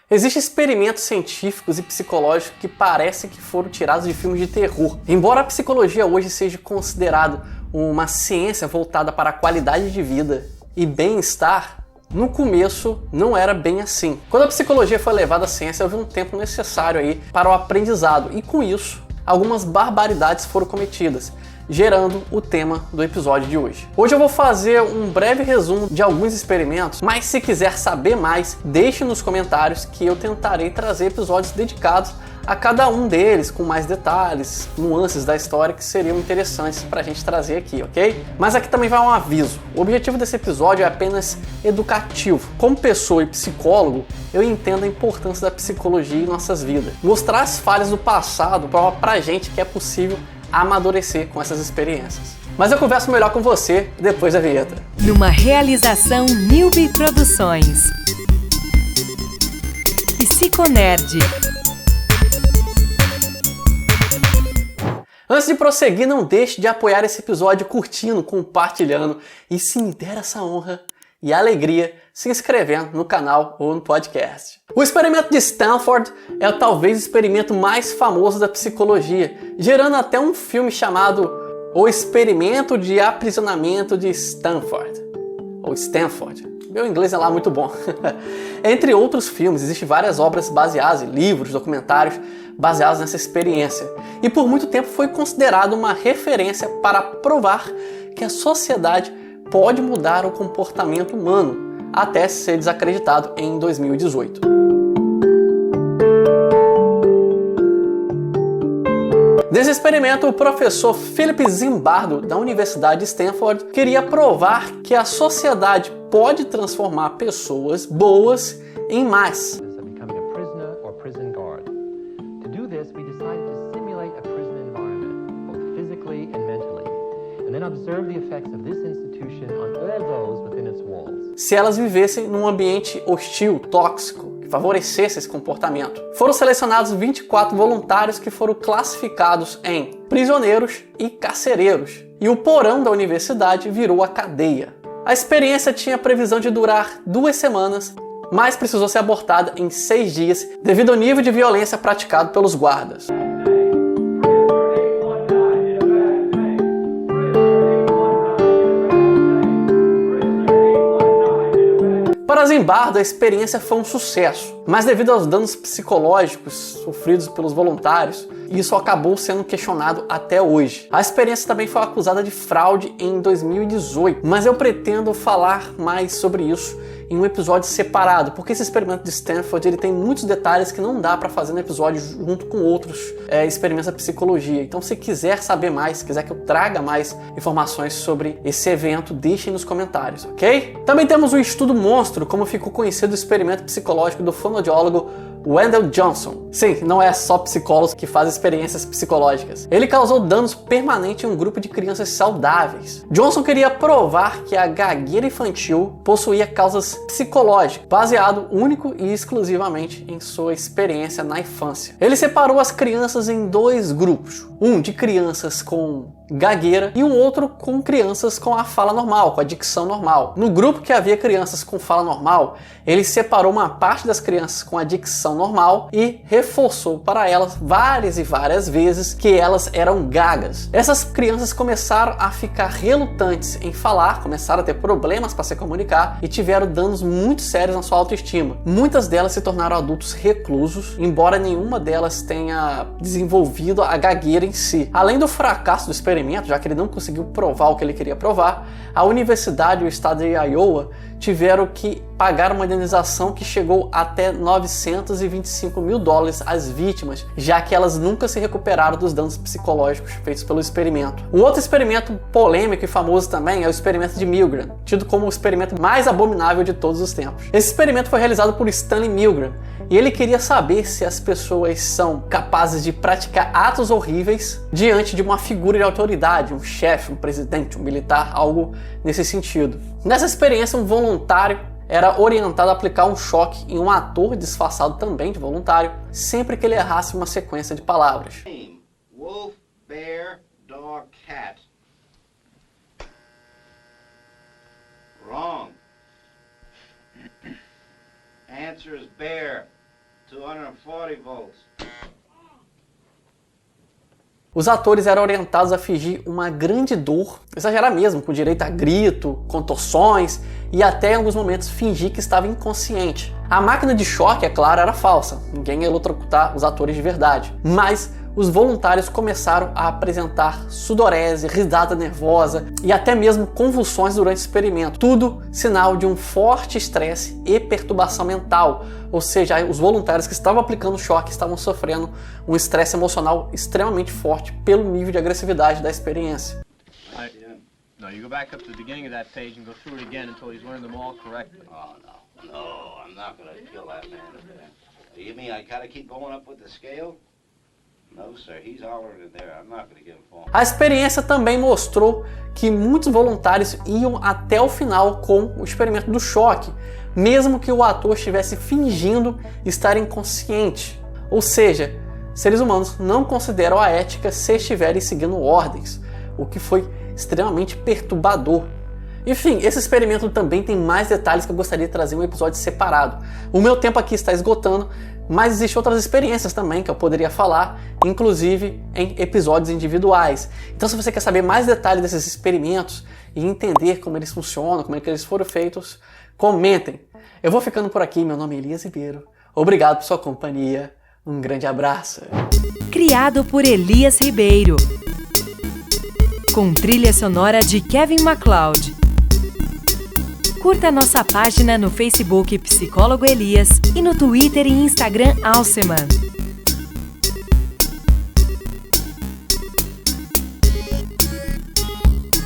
Existem experimentos científicos e psicológicos que parecem que foram tirados de filmes de terror. Embora a psicologia hoje seja considerada uma ciência voltada para a qualidade de vida e bem-estar, no começo não era bem assim. Quando a psicologia foi levada à ciência, houve um tempo necessário aí para o aprendizado e com isso, algumas barbaridades foram cometidas, gerando o tema do episódio de hoje. Hoje eu vou fazer um breve resumo de alguns experimentos, mas se quiser saber mais, deixe nos comentários que eu tentarei trazer episódios dedicados a cada um deles, com mais detalhes, nuances da história que seriam interessantes pra gente trazer aqui, ok? Mas aqui também vai um aviso. O objetivo desse episódio é apenas educativo. Como pessoa e psicólogo, eu entendo a importância da psicologia em nossas vidas. Mostrar as falhas do passado prova pra gente que é possível amadurecer com essas experiências. Mas eu converso melhor com você depois da vinheta. Numa realização Newbie Produções. Psiconerd. Antes de prosseguir, não deixe de apoiar esse episódio curtindo, compartilhando e, se me der essa honra e alegria, se inscrevendo no canal ou no podcast. O experimento de Stanford é talvez o experimento mais famoso da psicologia, gerando até um filme chamado O Experimento de Aprisionamento de Stanford, ou Stanford. Meu inglês é lá muito bom. Entre outros filmes, existem várias obras baseadas em livros, documentários baseados nessa experiência. E por muito tempo foi considerado uma referência para provar que a sociedade pode mudar o comportamento humano, até ser desacreditado em 2018. Nesse experimento, o professor Philip Zimbardo, da Universidade de Stanford, queria provar que a sociedade pode transformar pessoas boas em más. Se elas vivessem num ambiente hostil, tóxico, que favorecesse esse comportamento. Foram selecionados 24 voluntários que foram classificados em prisioneiros e carcereiros. E o porão da universidade virou a cadeia. A experiência tinha previsão de durar 2 semanas, mas precisou ser abortada em 6 dias devido ao nível de violência praticado pelos guardas. Para Zimbardo, a experiência foi um sucesso, mas devido aos danos psicológicos sofridos pelos voluntários, isso acabou sendo questionado até hoje. A experiência também foi acusada de fraude em 2018, mas eu pretendo falar mais sobre isso em um episódio separado, porque esse experimento de Stanford ele tem muitos detalhes que não dá para fazer no episódio junto com outros experimentos da psicologia. Então, se quiser saber mais, se quiser que eu traga mais informações sobre esse evento, deixem nos comentários, ok? Também temos o estudo monstro, como ficou conhecido o experimento psicológico do fonoaudiólogo Wendell Johnson. Sim, não é só psicólogos que fazem experiências psicológicas. Ele causou danos permanentes em um grupo de crianças saudáveis. Johnson queria provar que a gagueira infantil possuía causas psicológicas, baseado único e exclusivamente em sua experiência na infância. Ele separou as crianças em 2 grupos. Um de crianças com gagueira e um outro com crianças com a fala normal, com a dicção normal. No grupo que havia crianças com fala normal, ele separou uma parte das crianças com a dicção normal e reforçou para elas várias e várias vezes que elas eram gagas. Essas crianças começaram a ficar relutantes em falar, começaram a ter problemas para se comunicar e tiveram danos muito sérios na sua autoestima. Muitas delas se tornaram adultos reclusos, embora nenhuma delas tenha desenvolvido a gagueira em si. Além do fracasso do experimento, já que ele não conseguiu provar o que ele queria provar, a universidade e o estado de Iowa tiveram que pagar uma indenização que chegou até $925 mil às vítimas, já que elas nunca se recuperaram dos danos psicológicos feitos pelo experimento. Um outro experimento polêmico e famoso também é o experimento de Milgram, tido como o experimento mais abominável de todos os tempos. Esse experimento foi realizado por Stanley Milgram, e ele queria saber se as pessoas são capazes de praticar atos horríveis diante de uma figura de autoridade, um chefe, um presidente, um militar, algo nesse sentido. Nessa experiência, um voluntário era orientado a aplicar um choque em um ator disfarçado também de voluntário, sempre que ele errasse uma sequência de palavras. Wolf, bear, dog, cat. Wrong. Answer is bear. 240 volts. Os atores eram orientados a fingir uma grande dor, exagerar mesmo, com direito a grito, contorções e até em alguns momentos fingir que estava inconsciente. A máquina de choque, é claro, era falsa, ninguém ia eletrocutar os atores de verdade, mas os voluntários começaram a apresentar sudorese, risada nervosa e até mesmo convulsões durante o experimento. Tudo sinal de um forte estresse e perturbação mental, ou seja, os voluntários que estavam aplicando choque estavam sofrendo um estresse emocional extremamente forte pelo nível de agressividade da experiência. No, you go back up to the beginning of that page and go through it again until he's learned them all correctly. Oh, no, I'm not gonna kill that man. You mean I gotta keep going up with the scale? No, sir, he's already there. I'm not gonna give him phone. A experiência também mostrou que muitos voluntários iam até o final com o experimento do choque, mesmo que o ator estivesse fingindo estar inconsciente. Ou seja, seres humanos não consideram a ética se estiverem seguindo ordens, o que foi extremamente perturbador. Enfim, esse experimento também tem mais detalhes que eu gostaria de trazer em um episódio separado. O meu tempo aqui está esgotando, mas existem outras experiências também que eu poderia falar, inclusive em episódios individuais. Então, se você quer saber mais detalhes desses experimentos e entender como eles funcionam, como é que eles foram feitos, comentem. Eu vou ficando por aqui, meu nome é Elias Ribeiro. Obrigado por sua companhia. Um grande abraço. Criado por Elias Ribeiro. Com trilha sonora de Kevin MacLeod. Curta nossa página no Facebook Psicólogo Elias e no Twitter e Instagram Alceman.